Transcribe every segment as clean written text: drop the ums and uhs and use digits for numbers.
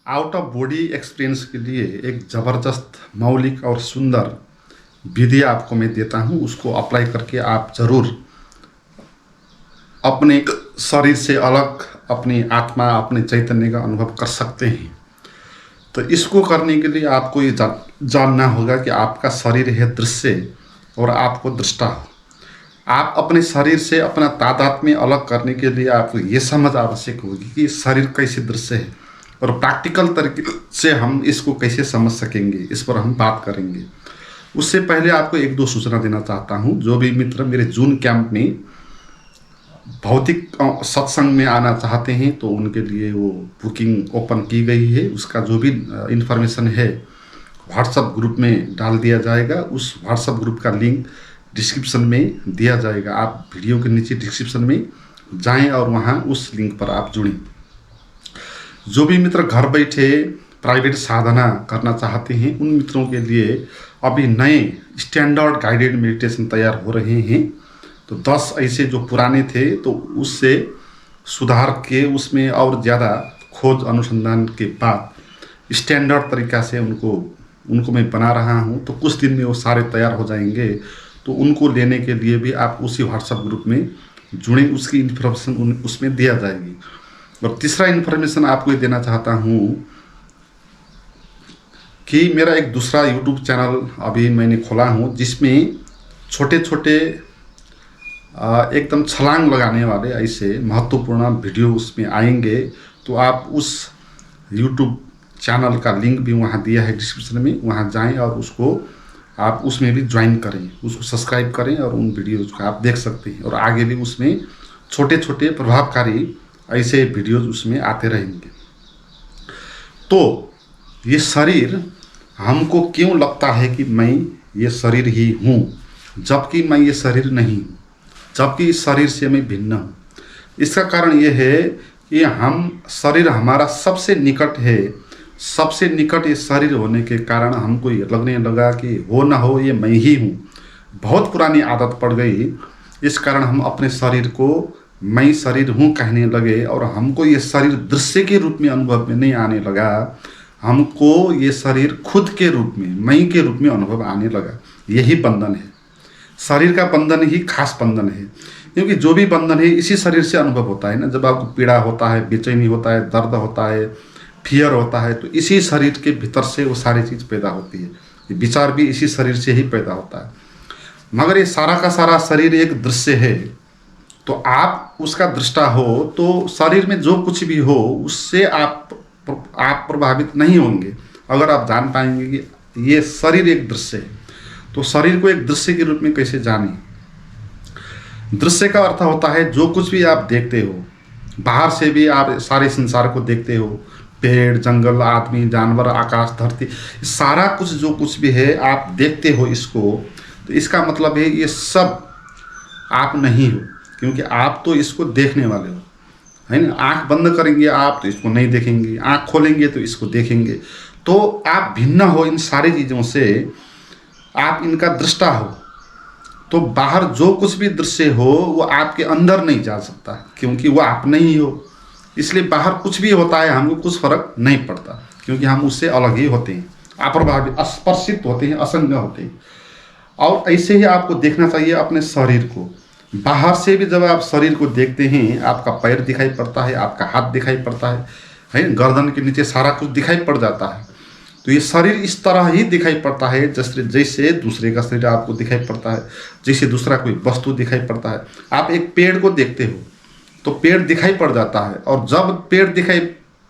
Out of body experience के लिए एक ज़बरदस्त मौलिक और सुंदर विधि आपको मैं देता हूँ। उसको अप्लाई करके आप ज़रूर अपने शरीर से अलग अपनी आत्मा, अपने चैतन्य का अनुभव कर सकते हैं। तो इसको करने के लिए आपको ये जानना होगा कि आपका शरीर है दृश्य और आपको दृष्टा हो। आप अपने शरीर से अपना तादात्म्य अलग करने के लिए आपको ये समझ आवश्यक होगी कि शरीर कैसे दृश्य है और प्रैक्टिकल तरीके से हम इसको कैसे समझ सकेंगे, इस पर हम बात करेंगे। उससे पहले आपको एक दो सूचना देना चाहता हूँ। जो भी मित्र मेरे जून कैंप में भौतिक सत्संग में आना चाहते हैं तो उनके लिए वो बुकिंग ओपन की गई है। उसका जो भी इंफॉर्मेशन है व्हाट्सएप ग्रुप में डाल दिया जाएगा। उस व्हाट्सएप ग्रुप का लिंक डिस्क्रिप्शन में दिया जाएगा। आप वीडियो के नीचे डिस्क्रिप्शन में जाएं और वहां उस लिंक पर आप जुड़ें। जो भी मित्र घर बैठे प्राइवेट साधना करना चाहते हैं उन मित्रों के लिए अभी नए स्टैंडर्ड गाइडेड मेडिटेशन तैयार हो रहे हैं। तो 10 ऐसे जो पुराने थे तो उससे सुधार के उसमें और ज़्यादा खोज अनुसंधान के बाद स्टैंडर्ड तरीक़ा से उनको मैं बना रहा हूँ। तो कुछ दिन में वो सारे तैयार हो जाएंगे। तो उनको लेने के लिए भी आप उसी व्हाट्सएप ग्रुप में जुड़ें। उसकी इन्फॉर्मेशन उसमें दिया जाएगी। और तीसरा इन्फॉर्मेशन आपको ये देना चाहता हूँ कि मेरा एक दूसरा यूट्यूब चैनल अभी मैंने खोला हूँ जिसमें छोटे छोटे एकदम छलांग लगाने वाले ऐसे महत्वपूर्ण वीडियो उसमें आएंगे। तो आप उस यूट्यूब चैनल का लिंक भी वहाँ दिया है डिस्क्रिप्शन में, वहाँ जाएं और उसको आप उसमें भी ज्वाइन करें, उसको सब्सक्राइब करें और उन वीडियोज़ को आप देख सकते हैं। और आगे भी उसमें छोटे छोटे प्रभावकारी ऐसे वीडियोज़ उसमें आते रहेंगे। तो ये शरीर हमको क्यों लगता है कि मैं ये शरीर ही हूँ, जबकि मैं ये शरीर नहीं हूँ, जबकि इस शरीर से मैं भिन्न हूँ। इसका कारण ये है कि हम शरीर हमारा सबसे निकट है। सबसे निकट ये शरीर होने के कारण हमको ये लगने लगा कि हो ना हो ये मैं ही हूँ। बहुत पुरानी आदत पड़ गई, इस कारण हम अपने शरीर को मैं शरीर हूँ कहने लगे और हमको ये शरीर दृश्य के रूप में अनुभव में नहीं आने लगा। हमको ये शरीर खुद के रूप में, मैं के रूप में अनुभव आने लगा। यही बंधन है। शरीर का बंधन ही खास बंधन है, क्योंकि जो भी बंधन है इसी शरीर से अनुभव होता है ना। जब आपको पीड़ा होता है, बेचैनी होता है, दर्द होता है, फियर होता है, तो इसी शरीर के भीतर से वो सारी चीज़ पैदा होती है। ये विचार भी इसी शरीर से ही पैदा होता है। मगर ये सारा का सारा शरीर एक दृश्य है। तो आप उसका दृष्टा हो तो शरीर में जो कुछ भी हो उससे आप प्रभावित नहीं होंगे अगर आप जान पाएंगे कि ये शरीर एक दृश्य है। तो शरीर को एक दृश्य के रूप में कैसे जानें? दृश्य का अर्थ होता है जो कुछ भी आप देखते हो, बाहर से भी आप सारे संसार को देखते हो, पेड़, जंगल, आदमी, जानवर, आकाश, धरती, सारा कुछ जो कुछ भी है आप देखते हो इसको। तो इसका मतलब है ये सब आप नहीं हो, क्योंकि आप तो इसको देखने वाले हो, है ना। आँख बंद करेंगे आप तो इसको नहीं देखेंगे, आँख खोलेंगे तो इसको देखेंगे। तो आप भिन्न हो इन सारी चीज़ों से, आप इनका दृष्टा हो। तो बाहर जो कुछ भी दृश्य हो वो आपके अंदर नहीं जा सकता, क्योंकि वो आप नहीं हो। इसलिए बाहर कुछ भी होता है हमको कुछ फर्क नहीं पड़ता, क्योंकि हम उससे अलग ही होते हैं, अप्रभावित, अस्पर्शित होते हैं, असंग होते हैं। और ऐसे ही आपको देखना चाहिए अपने शरीर को। बाहर से भी जब आप शरीर को देखते हैं, आपका पैर दिखाई पड़ता है, आपका हाथ दिखाई पड़ता है, गर्दन के नीचे सारा कुछ दिखाई पड़ जाता है। तो ये शरीर इस तरह ही दिखाई पड़ता है जैसे दूसरे का शरीर आपको दिखाई पड़ता है, जैसे दूसरा कोई वस्तु दिखाई पड़ता है। आप एक पेड़ को देखते हो तो पेड़ दिखाई पड़ जाता है, और जब पेड़ दिखाई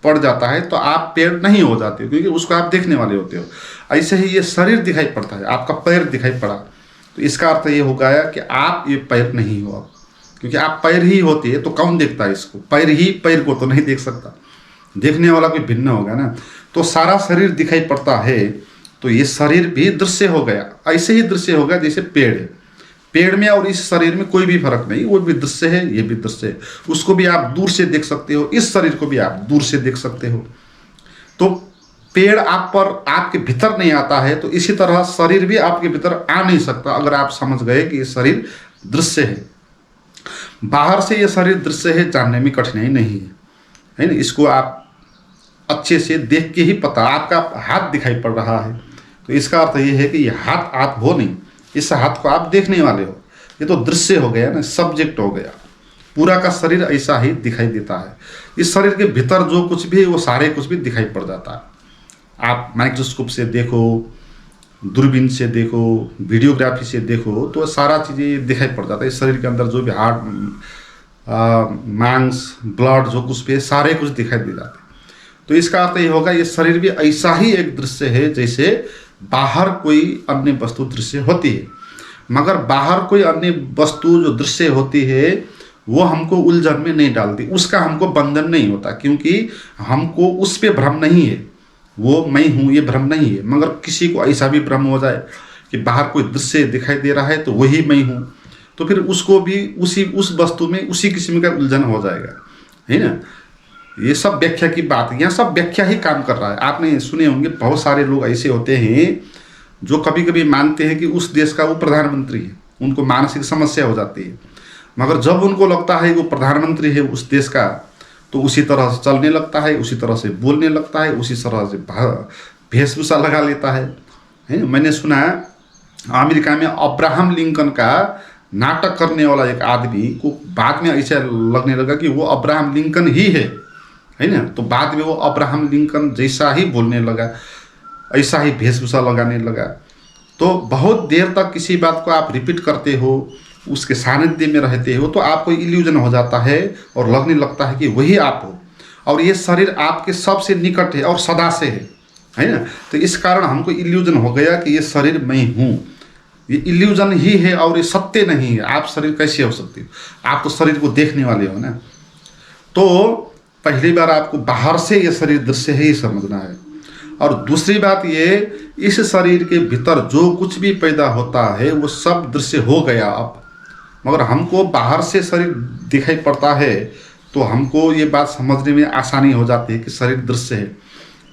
पड़ जाता है तो आप पेड़ नहीं हो जाते, क्योंकि उसको आप देखने वाले होते हो। ऐसे ही ये शरीर दिखाई पड़ता है, आपका पैर दिखाई पड़ा, तो इसका अर्थ ये हो गया कि आप ये पैर नहीं हो अब, क्योंकि आप पैर ही होते हैं। तो कौन देखता है इसको? पैर ही पैर को तो नहीं देख सकता, देखने वाला कोई भिन्न होगा ना। तो सारा शरीर दिखाई पड़ता है, तो ये शरीर भी दृश्य हो गया। ऐसे ही दृश्य होगा जैसे पेड़ है। पेड़ में और इस शरीर में कोई भी फर्क नहीं, वो भी दृश्य है, ये भी दृश्य है। उसको भी आप दूर से देख सकते हो, इस शरीर को भी आप दूर से देख सकते हो। तो पेड़ आप पर आपके भीतर नहीं आता है, तो इसी तरह शरीर भी आपके भीतर आ नहीं सकता अगर आप समझ गए कि ये शरीर दृश्य है। बाहर से ये शरीर दृश्य है जानने में कठिनाई नहीं है, है ना। इसको आप अच्छे से देख के ही पता, आपका हाथ दिखाई पड़ रहा है तो इसका अर्थ ये है कि ये हाथ आप हो नहीं, इस हाथ को आप देखने वाले हो। ये तो दृश्य हो गया ना, सब्जेक्ट हो गया। पूरा का शरीर ऐसा ही दिखाई देता है। इस शरीर के भीतर जो कुछ भी है वो सारे कुछ भी दिखाई पड़ जाता है। आप माइक्रोस्कोप से देखो, दूरबीन से देखो, वीडियोग्राफी से देखो तो सारा चीज़ें दिखाई पड़ जाता है। इस शरीर के अंदर जो भी हार्ट, मांस, ब्लड जो कुछ भी है सारे कुछ दिखाई दे जाते हैं। तो इसका अर्थ ये होगा ये शरीर भी ऐसा ही एक दृश्य है जैसे बाहर कोई अन्य वस्तु दृश्य होती है। मगर बाहर कोई अन्य वस्तु जो दृश्य होती है वो हमको उलझन में नहीं डालती, उसका हमको बंधन नहीं होता, क्योंकि हमको उस पर भ्रम नहीं है। वो मैं हूँ ये भ्रम नहीं है। मगर किसी को ऐसा भी भ्रम हो जाए कि बाहर कोई दृश्य दिखाई दे रहा है तो वही मैं हूँ, तो फिर उसको भी उस वस्तु में उसी किस्म का उलझन हो जाएगा, है ना। ये सब व्याख्या की बात, यहाँ सब व्याख्या ही काम कर रहा है। आपने सुने होंगे बहुत सारे लोग ऐसे होते हैं जो कभी कभी मानते हैं कि उस देश का वो प्रधानमंत्री है, उनको मानसिक समस्या हो जाती है। मगर जब उनको लगता है वो प्रधानमंत्री है उस देश का तो उसी तरह से चलने लगता है, उसी तरह से बोलने लगता है, उसी तरह से वेशभूषा लगा लेता है। मैंने सुना अमेरिका में अब्राहम लिंकन का नाटक करने वाला एक आदमी को बाद में ऐसा लगने लगा कि वो अब्राहम लिंकन ही है ना। तो बाद में वो अब्राहम लिंकन जैसा ही बोलने लगा, ऐसा ही वेशभूषा लगाने लगा। तो बहुत देर तक किसी बात को आप रिपीट करते हो, उसके सानिध्य में रहते हो तो आपको इल्यूजन हो जाता है और लगने लगता है कि वही आप हो। और ये शरीर आपके सबसे निकट है और सदा से है ना। तो इस कारण हमको इल्यूजन हो गया कि ये शरीर मैं हूँ। ये इल्यूजन ही है और ये सत्य नहीं है। आप शरीर कैसे हो सकते हो? आप तो शरीर को देखने वाले हो ना। तो पहली बार आपको बाहर से ये शरीर दृश्य है ही समझना है। और दूसरी बात ये, इस शरीर के भीतर जो कुछ भी पैदा होता है वो सब दृश्य हो गया अब। मगर हमको बाहर से शरीर दिखाई पड़ता है तो हमको ये बात समझने में आसानी हो जाती है कि शरीर दृश्य है।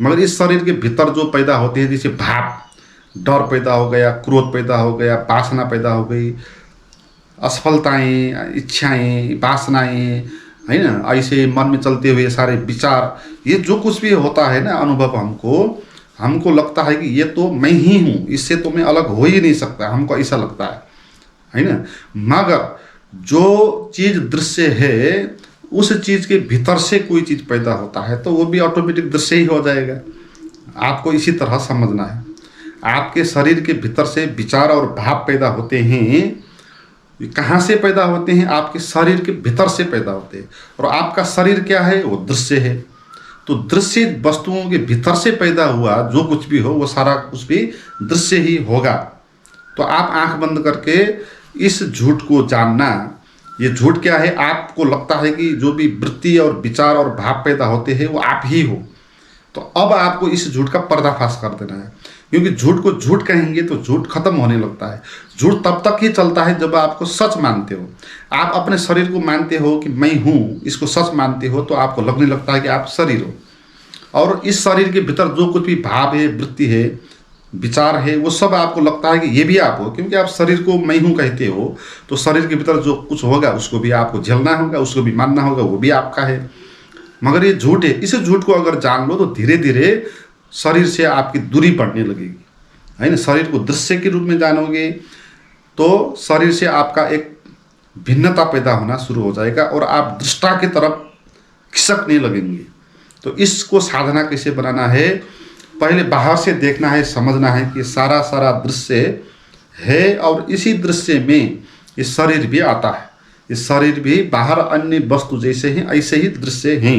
मगर इस शरीर के भीतर जो पैदा होते हैं, जैसे भाव, डर पैदा हो गया, क्रोध पैदा हो गया, वासना पैदा हो गई, असफलताएं, इच्छाएं, वासनाएं, है ना, ऐसे मन में चलते हुए सारे विचार, ये जो कुछ भी होता है ना अनुभव, हमको लगता है कि ये तो मैं ही हूँ, इससे तो मैं अलग हो ही नहीं सकता, हमको ऐसा लगता है ना। मगर जो चीज़ दृश्य है उस चीज़ के भीतर से कोई चीज़ पैदा होता है तो वो भी ऑटोमेटिक दृश्य ही हो जाएगा। आपको इसी तरह समझना है। आपके शरीर के भीतर से विचार और भाव पैदा होते हैं। कहाँ से पैदा होते हैं? आपके शरीर के भीतर से पैदा होते हैं। और आपका शरीर क्या है? वो दृश्य है। तो दृश्य वस्तुओं के भीतर से पैदा हुआ जो कुछ भी हो वो सारा कुछ भी दृश्य ही होगा। तो आप आंख बंद करके इस झूठ को जानना। ये झूठ क्या है? आपको लगता है कि जो भी वृत्ति और विचार और भाव पैदा होते हैं वो आप ही हो। तो अब आपको इस झूठ का पर्दाफाश कर देना है, क्योंकि झूठ को झूठ कहेंगे तो झूठ खत्म होने लगता है। झूठ तब तक ही चलता है जब आपको सच मानते हो। आप अपने शरीर को मानते हो कि मैं हूँ, इसको सच मानते हो तो आपको लगने लगता है कि आप शरीर हो। और इस शरीर के भीतर जो कुछ भी भाव है, वृत्ति है, विचार है, वो सब आपको लगता है कि ये भी आप हो, क्योंकि आप शरीर को मैं हूँ कहते हो। तो शरीर के भीतर जो कुछ होगा उसको भी आपको झेलना होगा, उसको भी मानना होगा, वो भी आपका है। मगर ये झूठ है। इस झूठ को अगर जान लो तो धीरे धीरे शरीर से आपकी दूरी बढ़ने लगेगी, है ना। शरीर को दृश्य के रूप में जानोगे तो शरीर से आपका एक भिन्नता पैदा होना शुरू हो जाएगा और आप दृष्टा की तरफ खिसकने लगेंगे। तो इसको साधना कैसे बनाना है? पहले बाहर से देखना है, समझना है कि सारा सारा दृश्य है और इसी दृश्य में ये शरीर भी आता है। ये शरीर भी बाहर अन्य वस्तु जैसे हैं ऐसे ही दृश्य हैं।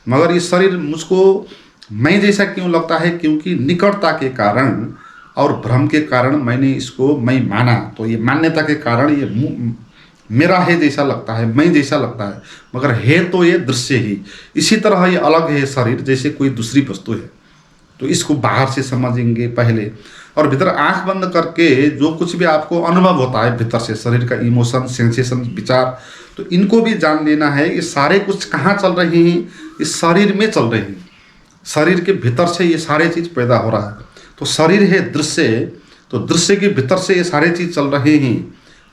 मगर ये शरीर मुझको मैं जैसा क्यों लगता है? क्योंकि निकटता के कारण और भ्रम के कारण मैंने इसको मैं माना। तो ये मान्यता के कारण ये मेरा है जैसा लगता है, मैं जैसा लगता है, मगर है तो ये दृश्य ही। इसी तरह ये अलग है शरीर जैसे कोई दूसरी वस्तु है। तो इसको बाहर से समझेंगे पहले, और भीतर आंख बंद करके जो कुछ भी आपको अनुभव होता है भीतर से, शरीर का इमोशन, सेंसेशन, विचार, तो इनको भी जान लेना है। ये सारे कुछ कहाँ चल रहे हैं? इस शरीर में चल रहे हैं। शरीर के भीतर से ये सारे चीज़ पैदा हो रहा है। तो शरीर है दृश्य, तो दृश्य के भीतर से ये सारे चीज़ चल रहे हैं।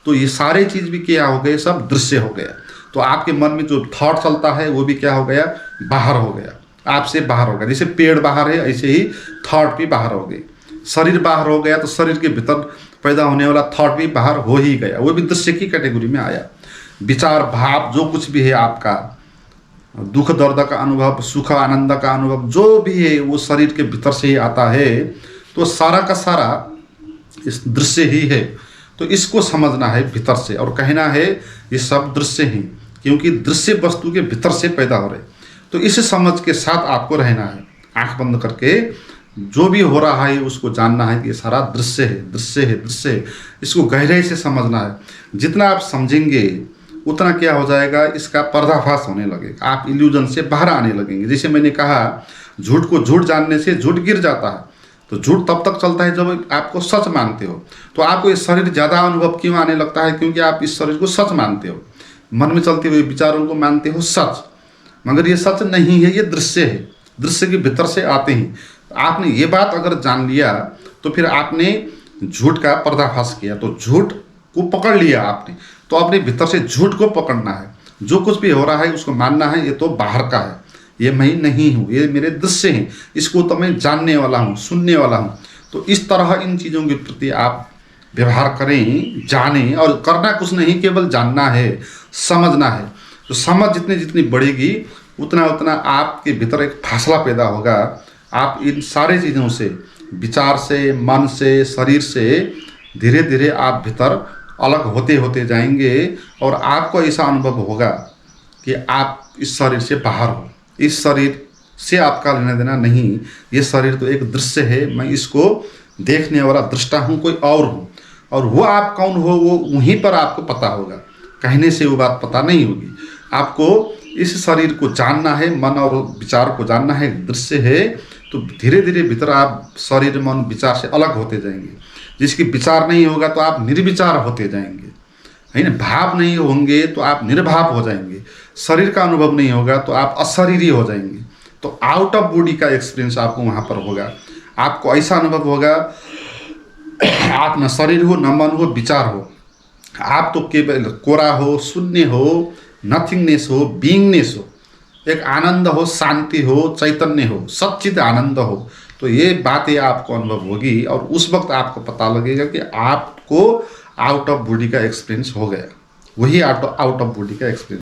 तो ये सारे चीज़ भी क्या हो गए? सब दृश्य हो गया। तो आपके मन में जो थॉट चलता है वो भी क्या हो गया? बाहर हो गया। आपसे बाहर होगा। जैसे पेड़ बाहर है, ऐसे ही थॉट भी बाहर हो गए। शरीर बाहर हो गया तो शरीर के भीतर पैदा होने वाला थॉट भी बाहर हो ही गया, वो भी दृश्य की कैटेगरी में आया। विचार, भाव, जो कुछ भी है आपका, दुख दर्द का अनुभव, सुख आनंद का अनुभव, जो भी है वो शरीर के भीतर से ही आता है। तो सारा का सारा इस दृश्य ही है। तो इसको समझना है भीतर से और कहना है ये सब दृश्य ही, क्योंकि दृश्य वस्तु के भीतर से पैदा हो रहे। तो इस समझ के साथ आपको रहना है, आंख बंद करके जो भी हो रहा है उसको जानना है कि ये सारा दृश्य है, दृश्य है, दृश्य है। इसको गहराई से समझना है। जितना आप समझेंगे उतना क्या हो जाएगा, इसका पर्दाफाश होने लगेगा, आप इल्यूजन से बाहर आने लगेंगे। जैसे मैंने कहा, झूठ को झूठ जानने से झूठ गिर जाता है। तो झूठ तब तक चलता है जब आपको सच मानते हो। तो आपको ये शरीर ज़्यादा अनुभव क्यों आने लगता है? क्योंकि आप इस शरीर को सच मानते हो, मन में चलते हुए विचारों को मानते हो सच, मगर ये सच नहीं है, ये दृश्य है, दृश्य के भीतर से आते हैं। आपने ये बात अगर जान लिया तो फिर आपने झूठ का पर्दाफाश किया, तो झूठ को पकड़ लिया आपने, तो अपने भीतर से झूठ को पकड़ना है। जो कुछ भी हो रहा है उसको मानना है ये तो बाहर का है, ये मैं नहीं हूँ, ये मेरे दृश्य हैं, इसको तो मैं जानने वाला हूँ, सुनने वाला हूँ। तो इस तरह इन चीज़ों के प्रति आप व्यवहार करें, जानें, और करना कुछ नहीं, केवल जानना है, समझना है। तो समझ जितनी बढ़ेगी उतना उतना आपके भीतर एक फासला पैदा होगा। आप इन सारे चीज़ों से, विचार से, मन से, शरीर से धीरे धीरे आप भीतर अलग होते होते जाएंगे और आपको ऐसा अनुभव होगा कि आप इस शरीर से बाहर हो। इस शरीर से आपका लेना देना नहीं, ये शरीर तो एक दृश्य है, मैं इसको देखने वाला दृष्टा हूँ, कोई और हूँ। और वो आप कौन हो वो वहीं पर आपको पता होगा, कहने से वो बात पता नहीं होगी। आपको इस शरीर को जानना है, मन और विचार को जानना है, दृश्य है। तो धीरे धीरे भीतर आप शरीर, मन, विचार से अलग होते जाएंगे। जिसकी विचार नहीं होगा तो आप निर्विचार होते जाएंगे, है ना। भाव नहीं होंगे तो आप निर्भाव हो जाएंगे। शरीर का अनुभव नहीं होगा तो आप अशरीरी हो जाएंगे। तो आउट ऑफ बॉडी का एक्सपीरियंस आपको वहाँ पर होगा। आपको ऐसा अनुभव होगा आप न शरीर हो, न मन हो, विचार हो, आप तो केवल कोरा हो, शून्य हो, नथिंगनेस हो, बीइंगनेस हो, एक आनंद हो, शांति हो, चैतन्य हो, सच्चिद आनंद हो। तो ये बातें आपको अनुभव होगी और उस वक्त आपको पता लगेगा कि आपको आउट ऑफ बॉडी का एक्सपीरियंस हो गया। वही आउट ऑफ बॉडी का एक्सपीरियंस।